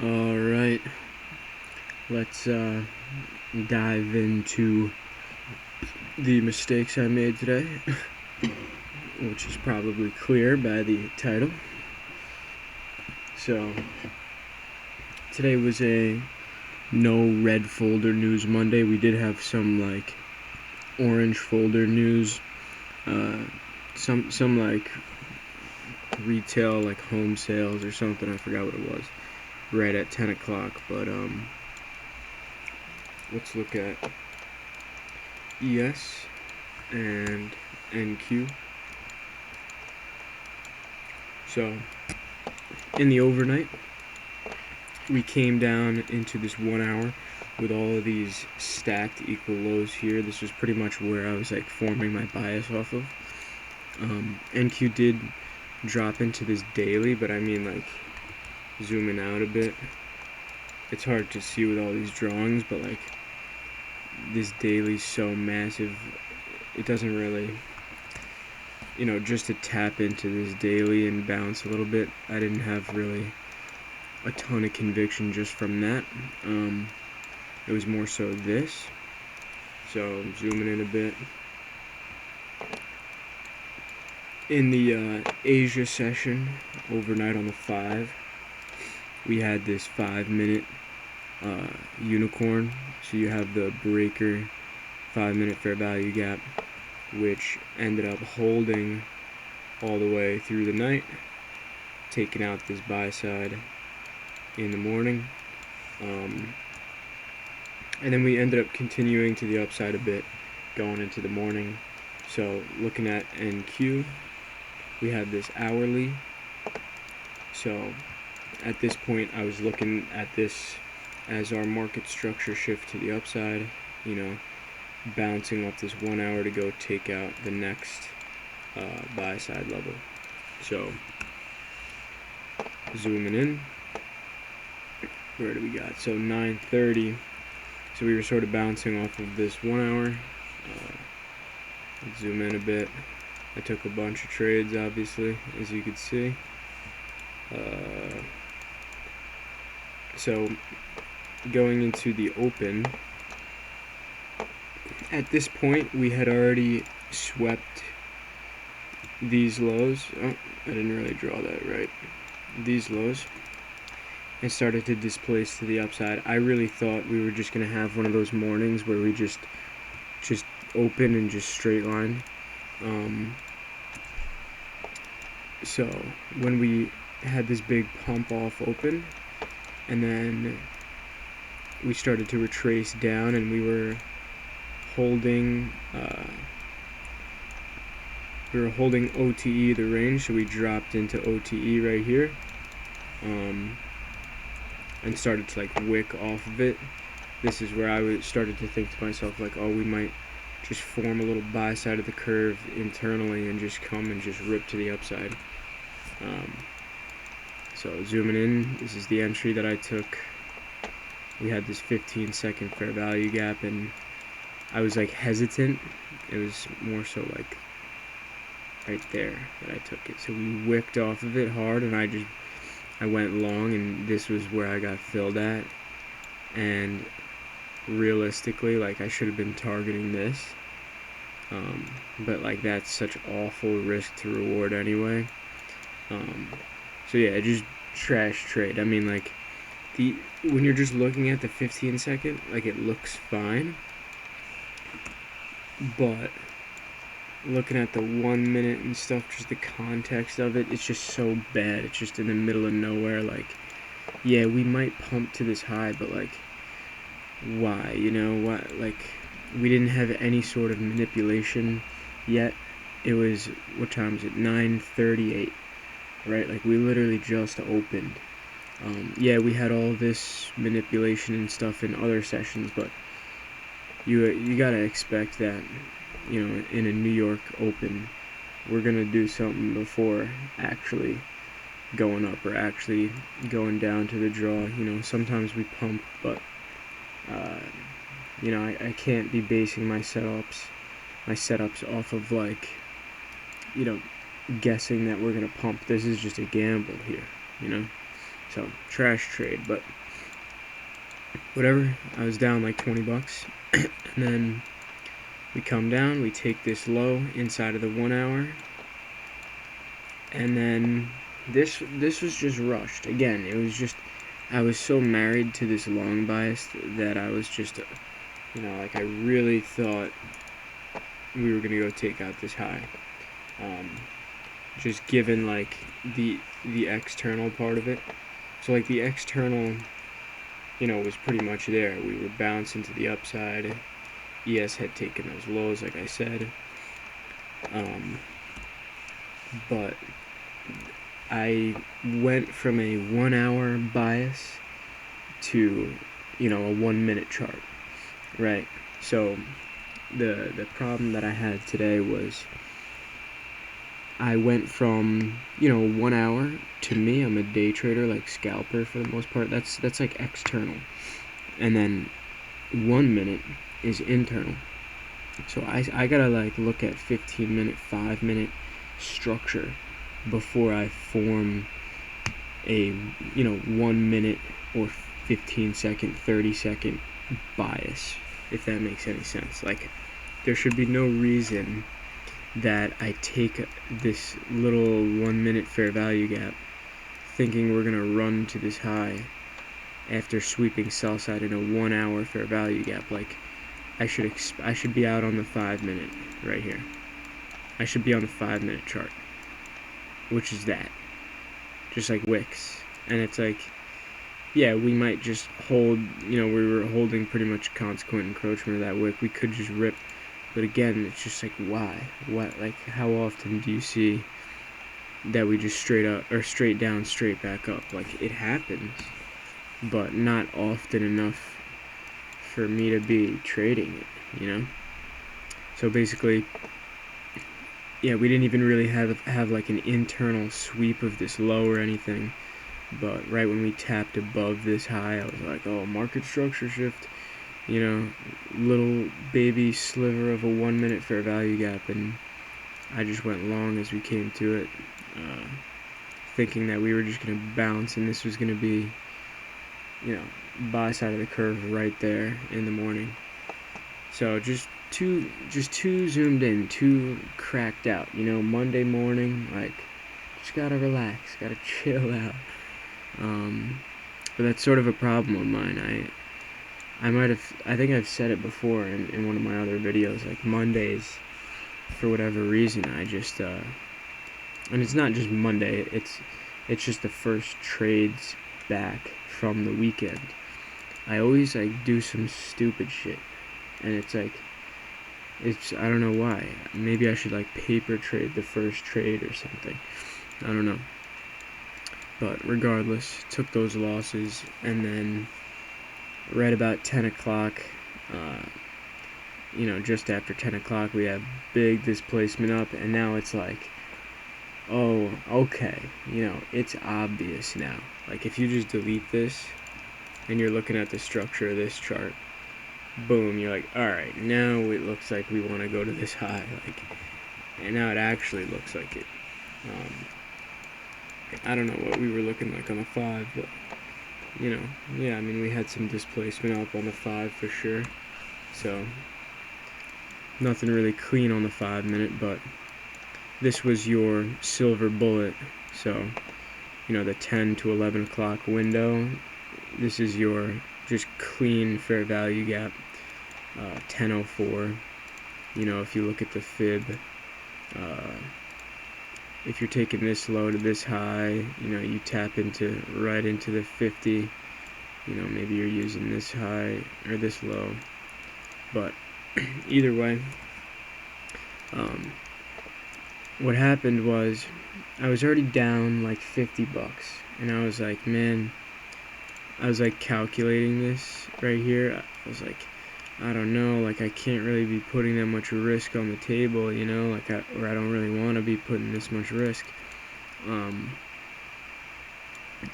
Alright, let's dive into the mistakes I made today, which is probably clear by the title. So, today was a no red folder news Monday. We did have some orange folder news, some retail home sales or something. I forgot what it was. Right at 10 o'clock, but let's look at ES and NQ. So, in the overnight, we came down into this 1 hour with all of these stacked equal lows here. This was pretty much where I was forming my bias off of. NQ did drop into this daily, but I mean zooming out a bit, it's hard to see with all these drawings, but this daily's so massive, it doesn't really, just to tap into this daily and bounce a little bit, I didn't have really a ton of conviction just from that. It was more so this. So zooming in a bit. In the Asia session overnight on the 5, we had this 5-minute unicorn. So you have the breaker 5-minute fair value gap, which ended up holding all the way through the night, taking out this buy side in the morning. And then we ended up continuing to the upside a bit going into the morning. So looking at NQ, we had this hourly. So at this point, I was looking at this as our market structure shift to the upside, bouncing off this 1 hour to go take out the next buy side level. So zooming in, where do we got? So 9:30. So we were sort of bouncing off of this 1 hour. Let's zoom in a bit. I took a bunch of trades, obviously, as you could see. So going into the open, at this point we had already swept these lows. Oh, I didn't really draw that right. These lows, and started to displace to the upside. I really thought we were just gonna have one of those mornings where we just open and just straight line. So when we had this big pump off open, and then we started to retrace down, and we were holding OTE, the range, so we dropped into OTE right here, and started to wick off of it. This is where I started to think to myself oh, we might just form a little buy side of the curve internally and just come and just rip to the upside. So zooming in, this is the entry that I took. We had this 15-second fair value gap, and I was hesitant. It was more so right there that I took it. So we wicked off of it hard, and I went long, and this was where I got filled at. And realistically, I should have been targeting this, but that's such awful risk to reward anyway. So yeah, just trash trade. I mean, when you're just looking at the 15-second, it looks fine, but looking at the 1 minute and stuff, just the context of it, it's just so bad. It's just in the middle of nowhere. Yeah, we might pump to this high, but why? Why? We didn't have any sort of manipulation yet. It was, what time is it? 9:38, right? We literally just opened. Yeah, we had all this manipulation and stuff in other sessions, but you gotta expect that, in a New York Open, we're gonna do something before actually going up or actually going down to the draw. Sometimes we pump, but I can't be basing my setups off of guessing that we're gonna pump. This is just a gamble here, So trash trade, but whatever. I was down like 20 bucks, and then we come down, we take this low inside of the 1 hour, and then this was just rushed. Again, it was just, I was so married to this long bias that I was just, like I really thought we were gonna go take out this high. Just given like the external part of it. So like the external, was pretty much there. We were bouncing to the upside. ES had taken those lows, like I said. But I went from a 1 hour bias to, a 1 minute chart, right? So the problem that I had today was I went from, 1 hour. To me, I'm a day trader, like scalper for the most part. That's like external. And then 1 minute is internal. So I gotta like look at 15-minute, 5-minute structure before I form a 1 minute or 15-second, 30-second bias, if that makes any sense. Like, there should be no reason that I take this little 1 minute fair value gap thinking we're gonna run to this high after sweeping sell side in a 1 hour fair value gap. Like, I should be out on the 5 minute right here. I should be on the 5 minute chart, which is that, just like wicks. And it's like, yeah, we might just hold, we were holding pretty much consequent encroachment of that wick. We could just rip, but again, it's just like, why? What? Like, how often do you see that we just straight up or straight down, straight back up? Like, it happens, but not often enough for me to be trading it, So basically, yeah, we didn't even really have like an internal sweep of this low or anything. But right when we tapped above this high, I was like, oh, market structure shift, little baby sliver of a 1 minute fair value gap, and I just went long as we came to it, thinking that we were just going to bounce and this was going to be, buy side of the curve right there in the morning. So just too zoomed in, too cracked out, Monday morning, like, just gotta relax, gotta chill out. But that's sort of a problem of mine. I think I've said it before in one of my other videos, like Mondays, for whatever reason, I just, and it's not just Monday, it's just the first trades back from the weekend. I always, like, do some stupid shit, and it's like, I don't know why. Maybe I should, like, paper trade the first trade or something. I don't know. But regardless, took those losses, and then right about 10 o'clock, just after 10 o'clock, we have big displacement up, and now it's like, oh, okay, it's obvious now. Like, if you just delete this, and you're looking at the structure of this chart, boom, you're like, alright, now it looks like we want to go to this high, like, and now it actually looks like it. I don't know what we were looking like on the 5, but, yeah, I mean, we had some displacement up on the 5 for sure, so nothing really clean on the 5 minute, but this was your silver bullet. So, the 10 to 11 o'clock window, this is your just clean fair value gap, 10:04. If you look at the fib, if you're taking this low to this high, you tap right into the 50, maybe you're using this high or this low, but either way, what happened was I was already down like 50 bucks, and I was like, man, I was like calculating this right here. I was like, I don't know, like, I can't really be putting that much risk on the table, like, or I don't really want to be putting this much risk.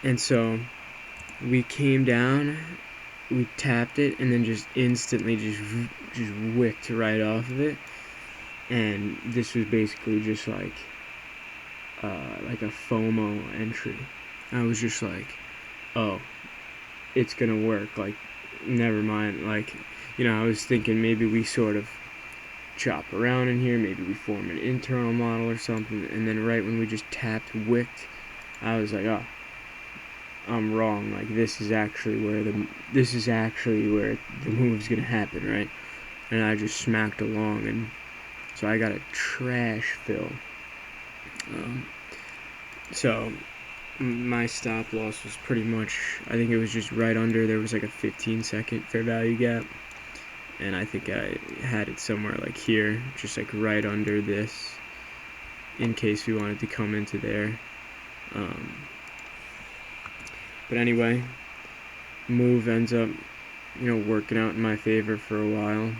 And so we came down, we tapped it, and then just instantly just wicked right off of it. And this was basically just like a FOMO entry. I was just like, oh, it's gonna work. Like, never mind. Like, I was thinking maybe we sort of chop around in here, maybe we form an internal model or something, and then right when we just tapped wicked, I was like, oh, I'm wrong. Like, this is actually where the move's gonna happen, right? And I just smacked along, and so I got a trash fill. So my stop loss was pretty much, I think it was just right under. There was like a 15-second fair value gap, and I think I had it somewhere like here, just like right under this, in case we wanted to come into there. But anyway, move ends up, working out in my favor for a while.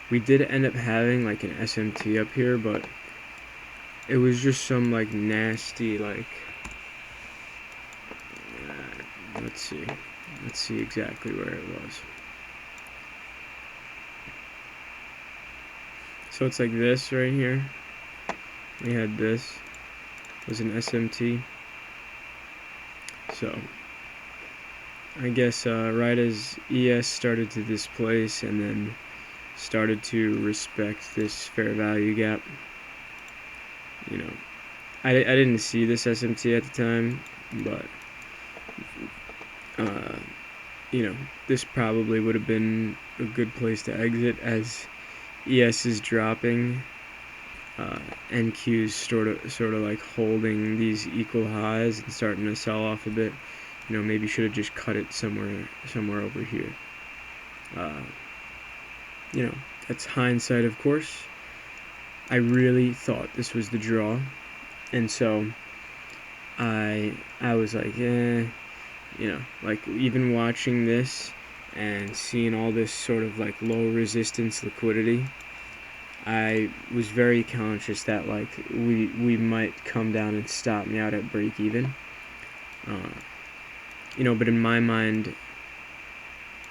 We did end up having like an SMT up here, but it was just some like nasty, like, let's see exactly where it was. So it's like this right here. We had this was an SMT. So I guess right as ES started to displace and then started to respect this fair value gap, I didn't see this SMT at the time, but this probably would have been a good place to exit, as ES is dropping, NQ's sort of like holding these equal highs and starting to sell off a bit. Maybe should have just cut it somewhere over here. That's hindsight, of course. I really thought this was the draw, and so I was like, like even watching this and seeing all this sort of like low resistance liquidity, I was very conscious that like we might come down and stop me out at break even. But in my mind,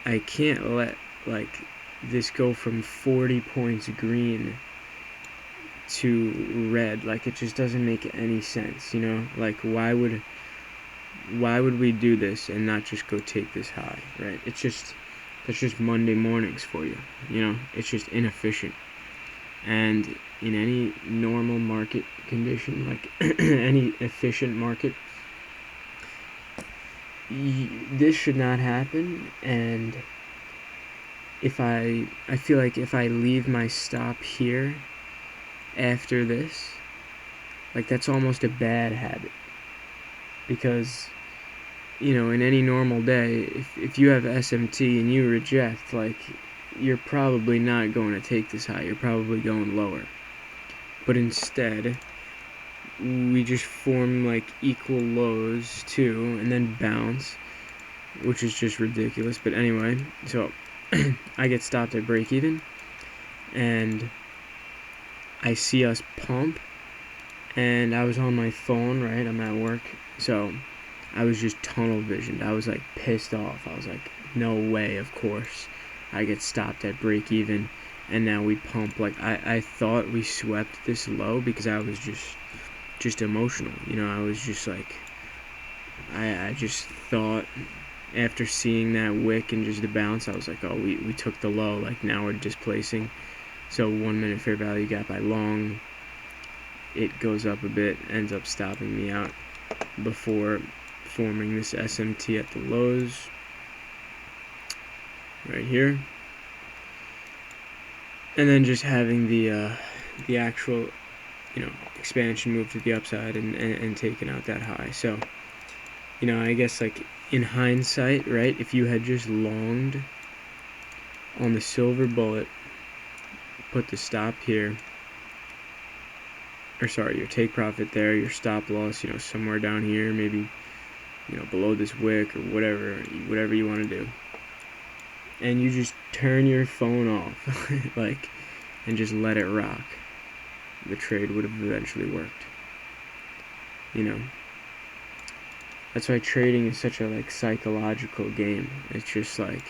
I can't let like this go from 40 points green to red. Like, it just doesn't make any sense, like why would we do this and not just go take this high, right? That's just Monday mornings for you, it's just inefficient. And in any normal market condition, like any efficient market, this should not happen. And I feel like if I leave my stop here after this, like, that's almost a bad habit, because in any normal day, if you have SMT and you reject, like, you're probably not going to take this high, you're probably going lower. But instead, we just form like equal lows too, and then bounce, which is just ridiculous. But anyway, so I get stopped at break even, and I see us pump, and I was on my phone, right? I'm at work, so I was just tunnel visioned. I was like pissed off. I was like, no way, of course I get stopped at break even, and now we pump. Like, I thought we swept this low because I was just emotional. I was just like, I just thought, after seeing that wick and just the bounce, I was like, oh, we took the low. Like, now we're displacing. So 1 minute fair value gap, I long, it goes up a bit, ends up stopping me out before forming this SMT at the lows right here, and then just having the actual expansion move to the upside and taking out that high. So I guess, like, in hindsight, right, if you had just longed on the silver bullet, put the stop here, or sorry, your take profit there, your stop loss, somewhere down here, maybe, below this wick or whatever you want to do, and you just turn your phone off, like, and just let it rock, the trade would have eventually worked. That's why trading is such a, like, psychological game. It's just like,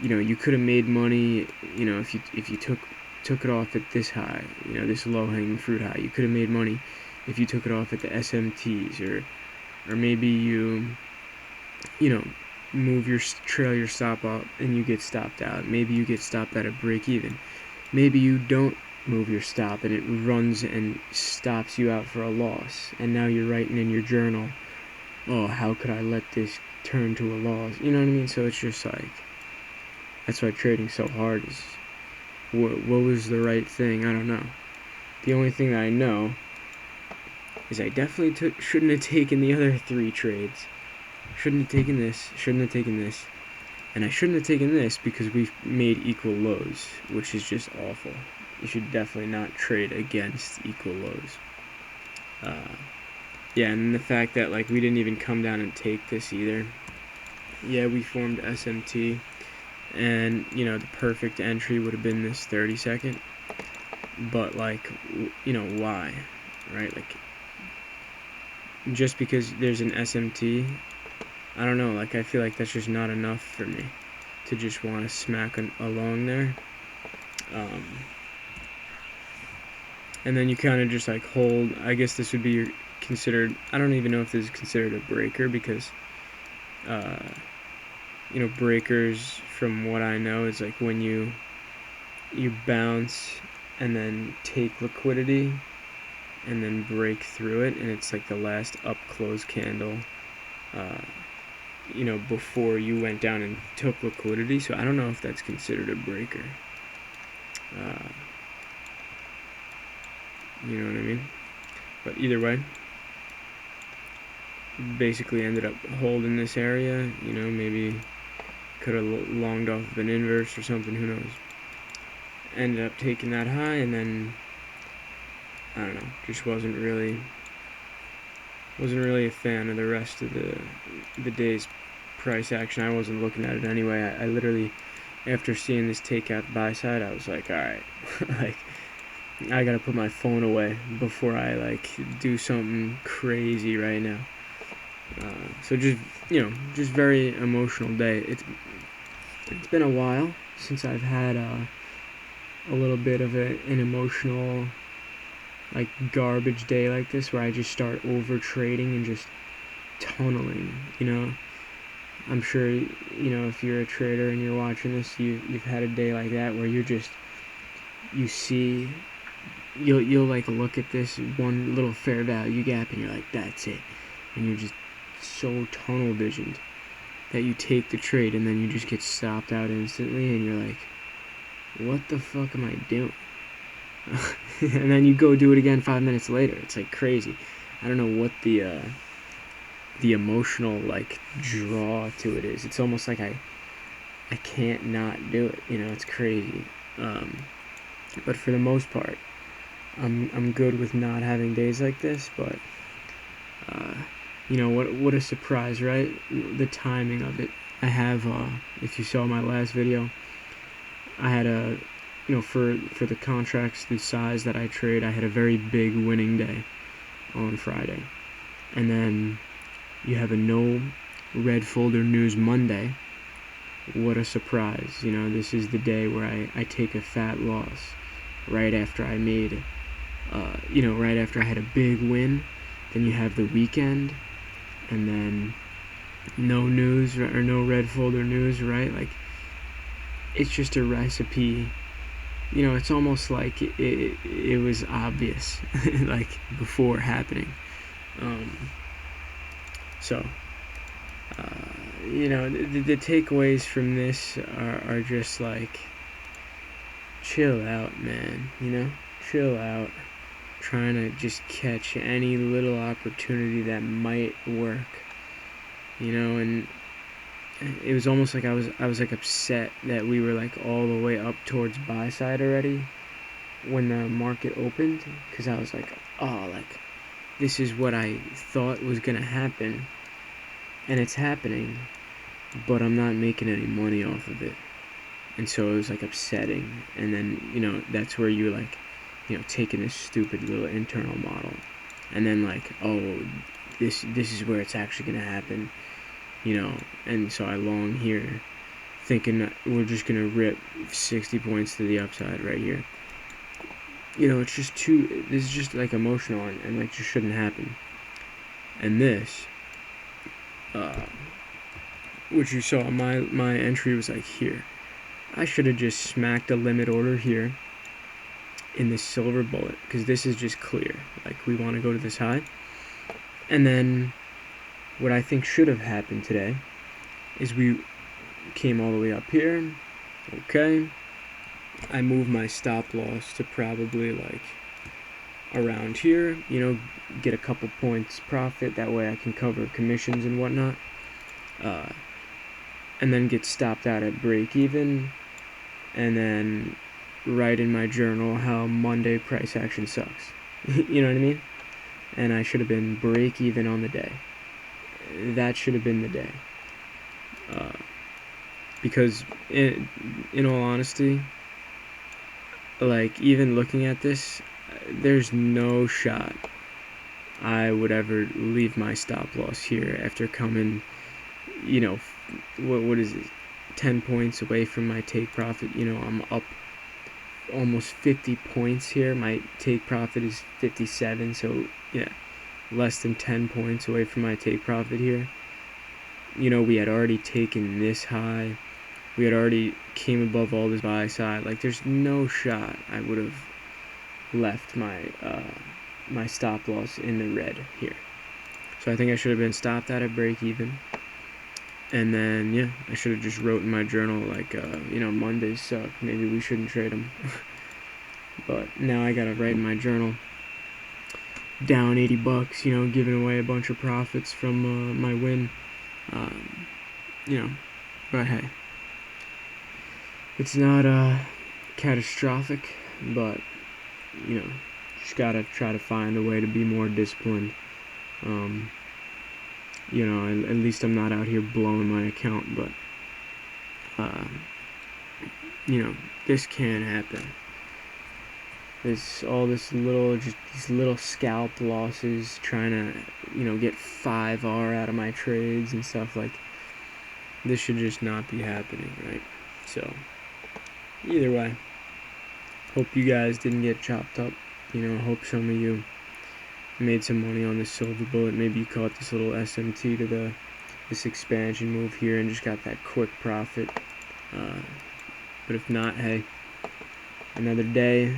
you could have made money, if you took it off at this high, this low-hanging fruit high. You could have made money if you took it off at the SMTs, or or maybe you know, move your trail your stop up and you get stopped out. Maybe you get stopped at a break even. Maybe you don't move your stop and it runs and stops you out for a loss, and now you're writing in your journal, oh, how could I let this turn to a loss? You know what I mean? So it's just like, that's why trading's so hard. Is what was the right thing? I don't know. The only thing that I know is I definitely shouldn't have taken the other 3 trades. Shouldn't have taken this, shouldn't have taken this, and I shouldn't have taken this because we've made equal lows, which is just awful. You should definitely not trade against equal lows. Yeah, and the fact that like we didn't even come down and take this either. Yeah, we formed SMT, and you know, the perfect entry would have been this 30-second, but like, you know, why, right? Like, just because there's an SMT, I don't know, like, I feel like that's just not enough for me to just want to smack along there. And then you kind of just like hold. I guess this would be considered, I don't even know if this is considered a breaker, because you know, breakers, from what I know, is like when you bounce and then take liquidity and then break through it, and it's like the last up close candle, you know, before you went down and took liquidity. So I don't know if that's considered a breaker. You know what I mean? But either way, basically ended up holding this area. You know, maybe could have longed off of an inverse or something, who knows. Ended up taking that high, and then I don't know, just wasn't really a fan of the rest of the day's price action. I wasn't looking at it anyway. I literally, after seeing this takeout buy side, I was like, all right, like, I gotta put my phone away before I like do something crazy right now. So just, you know, just very emotional day. It's been a while since I've had a little bit of an emotional, like, garbage day like this, where I just start over trading and just tunneling. You know, I'm sure, you know, if you're a trader and you're watching this, you've had a day like that where you're just, you see, you'll like look at this one little fair value gap and you're like, that's it, and you're just so tunnel visioned that you take the trade and then you just get stopped out instantly, and you're like, what the fuck am I doing? And then you go do it again 5 minutes later. It's like crazy. I don't know what the emotional like draw to it is. It's almost like I can't not do it. You know, it's crazy. But for the most part, I'm good with not having days like this. But you know, what a surprise, right? The timing of it. I have, if you saw my last video, I had a, you know, for the contracts the size that I trade, I had a very big winning day on Friday. And then you have a no red folder news Monday. What a surprise. You know, this is the day where I take a fat loss right after I made, you know, right after I had a big win. Then you have the weekend, and then no news, or no red folder news, right? Like, it's just a recipe. You know, it's almost like it was obvious, like, before happening. So, you know, the takeaways from this are just like, chill out, man, you know? Chill out. Trying to just catch any little opportunity that might work, you know? And it was almost like I was like upset that we were like all the way up towards buy side already when the market opened, because I was like, oh, like, this is what I thought was gonna happen, and it's happening, but I'm not making any money off of it. And so it was like upsetting. And then, you know, that's where you're like, you know, taking this stupid little internal model, and then like, oh, this is where it's actually gonna happen, you know. And so I long here, thinking that we're just gonna rip 60 points to the upside right here. You know, this is just like emotional, and like, just shouldn't happen. And this which you saw my entry was like here. I should have just smacked a limit order here in this silver bullet, because this is just clear. Like, we want to go to this high. And then what I think should have happened today is we came all the way up here. Okay. I moved my stop loss to probably like around here, you know, get a couple points profit. That way I can cover commissions and whatnot. And then get stopped out at break even. And then write in my journal how Monday price action sucks. You know what I mean? And I should have been break even on the day. That should have been the day. Because in all honesty, like, even looking at this, there's no shot I would ever leave my stop loss here after coming, you know, what is it, 10 points away from my take profit. You know, I'm up almost 50 points here. My take profit is 57, so yeah, less than 10 points away from my take profit here. You know, we had already taken this high. We had already came above all this buy side. Like, there's no shot I would have left my my stop loss in the red here. So I think I should have been stopped at a break even. And then, yeah, I should have just wrote in my journal, like, you know, Mondays suck. Maybe we shouldn't trade them. But now I gotta write in my journal, down $80, you know, giving away a bunch of profits from my win. You know, but hey, it's not catastrophic, but, you know, just gotta try to find a way to be more disciplined. You know, at least I'm not out here blowing my account, but, you know, this can happen. These little scalp losses, trying to, you know, get 5R out of my trades and stuff. Like, this should just not be happening, right? So, either way, hope you guys didn't get chopped up. You know, I hope some of you made some money on this silver bullet. Maybe you caught this little SMT to this expansion move here and just got that quick profit. But if not, hey, another day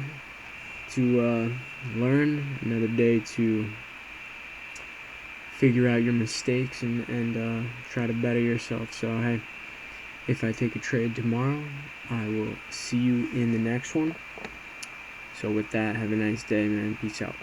to learn, another day to figure out your mistakes and try to better yourself. So hey, if I take a trade tomorrow, I will see you in the next one. So with that, have a nice day, man. Peace out.